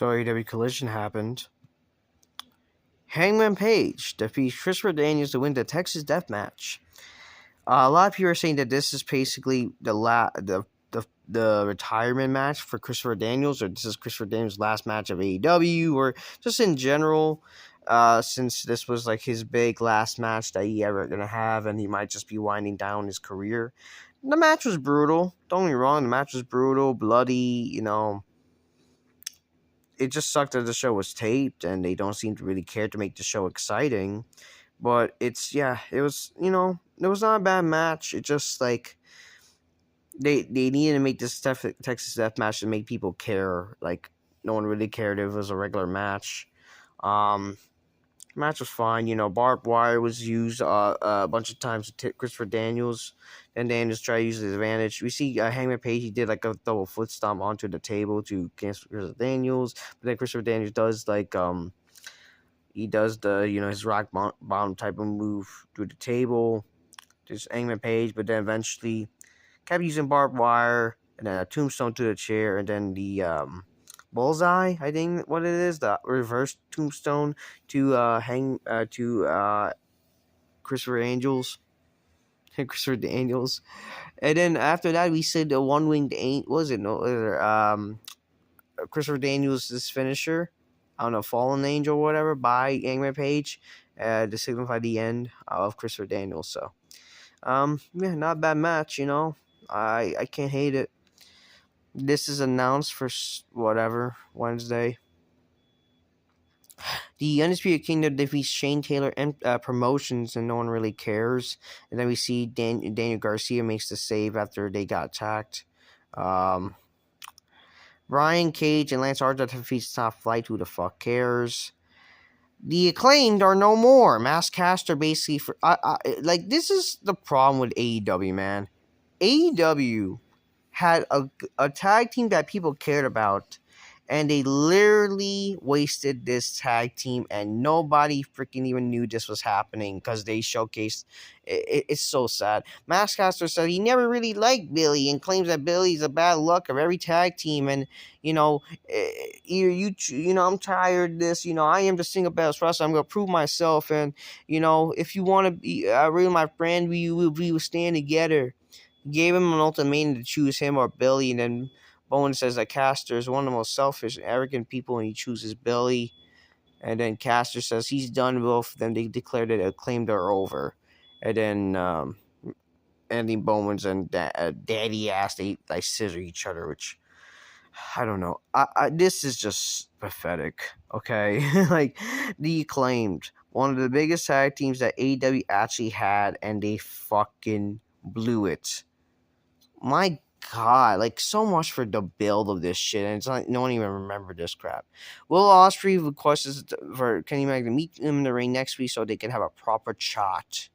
So AEW Collision happened. Hangman Page defeats Christopher Daniels to win the Texas DeathMatch. A lot of people are saying that this is basically the retirement match for Christopher Daniels, or this is Christopher Daniels' last match of AEW, or just in general, since this was like his big last match that he ever gonna have, and he might just be winding down his career. The match was brutal. Don't get me wrong, the match was brutal, bloody, it just sucked that the show was taped and they don't seem to really care to make the show exciting. But it was, it was not a bad match. It just like they needed to make this Texas Death Match to make people care. Like no one really cared if it was a regular match. Match was fine. Barbed wire was used a bunch of times to Christopher Daniels. And Daniels tried to use his advantage. We see Hangman Page, he did like a double foot stomp onto the table to cancel Christopher Daniels. But then Christopher Daniels does he does the, his rock bottom type of move through the table. Just Hangman Page, but then eventually kept using barbed wire and then a tombstone to the chair and then the bullseye, I think what it is, the reverse tombstone to Christopher Daniels. And then after that we said the one winged Christopher Daniels' finisher, I don't know, Fallen Angel or whatever, by Hangman Page to signify the end of Christopher Daniels. So not a bad match, I can't hate it. This is announced for Wednesday. The Undisputed Kingdom defeats Shane Taylor and promotions, and no one really cares. And then we see Daniel Garcia makes the save after they got attacked. Brian Cage and Lance Archer defeats Top Flight. Who the fuck cares? The Acclaimed are no more. Mass Caster basically this is the problem with AEW, man. AEW had a tag team that people cared about, and they literally wasted this tag team, and nobody freaking even knew this was happening because they showcased it's so sad. Maskcaster said he never really liked Billy and claims that Billy's a bad luck of every tag team, and I'm tired of this. I am the single best wrestler. I'm gonna prove myself, and if you want to be really my friend, we will stand together. Gave him an ultimatum to choose him or Billy, and then Bowen says that Caster is one of the most selfish and arrogant people, and he chooses Billy. And then Caster says he's done both. Then they declare that Acclaimed are over. And then Andy Bowman's and Daddy Ass, they scissor each other, which I don't know. This is just pathetic. Okay, like the Acclaimed, one of the biggest tag teams that AEW actually had, and they fucking blew it. My God, like so much for the build of this shit, and it's like no one even remembered this crap. Will Ospreay requests for Kenny Omega to meet him in the ring next week so they can have a proper chat.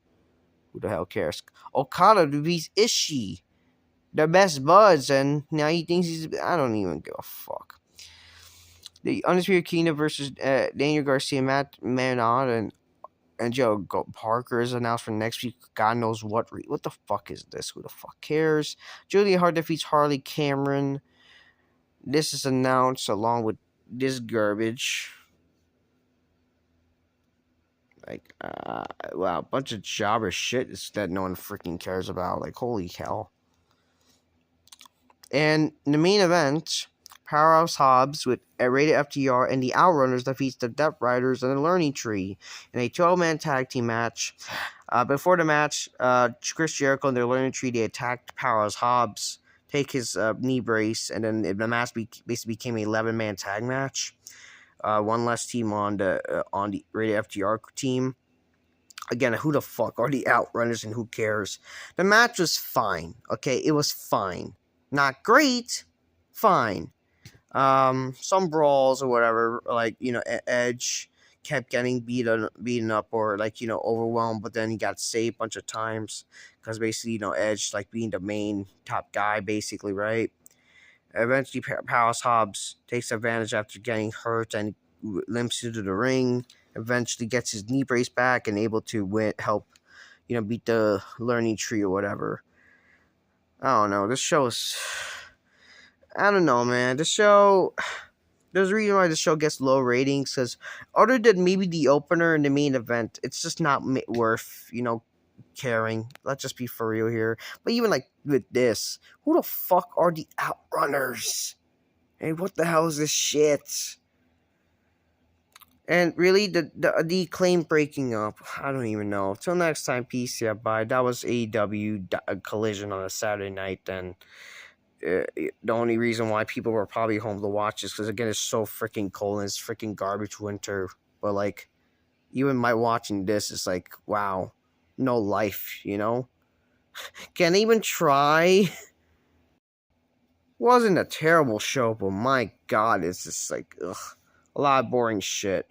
Who the hell cares? Okada defeats Ishii. They're best buds, and now he thinks I don't even give a fuck. The Undisputed Kingdom versus Daniel Garcia, Matt Manon, and Joe Parker is announced for next week. God knows what the fuck is this? Who the fuck cares? Julia Hart defeats Harley Cameron. This is announced along with this garbage. Wow, a bunch of jobber shit that no one freaking cares about. Like, holy hell. And in the main event, Powerhouse Hobbs with a rated FTR and the Outrunners defeats the Deathriders and the Learning Tree in a 12-man tag team match. Before the match, Chris Jericho and the Learning Tree, they attacked Powerhouse Hobbs, take his knee brace, and then the match basically became an 11-man tag match. One less team on the rated FTR team. Again, who the fuck are the Outrunners and who cares? The match was fine. Okay, it was fine. Not great, fine. Some brawls or whatever, like, Edge kept getting beaten up or, like, overwhelmed, but then he got saved a bunch of times because basically, Edge, like, being the main top guy, basically, right? Eventually, Powerhouse Hobbs takes advantage after getting hurt and limps into the ring, eventually gets his knee brace back and able to help, beat the Learning Tree or whatever. I don't know, this show is... I don't know, man. The show There's a reason why the show gets low ratings, because other than maybe the opener and the main event, it's just not worth, caring. Let's just be for real here. But even like with this, who the fuck are the Outrunners? And what the hell is this shit? And really, the Acclaimed breaking up, I don't even know. Till next time, peace, yeah, bye. That was AEW Collision on a Saturday night, and the only reason why people were probably home to watch is because, again, it's so freaking cold and it's freaking garbage winter. But, like, even my watching this is like, wow, no life, Can't even try. Wasn't a terrible show, but my god, it's just like, ugh, a lot of boring shit,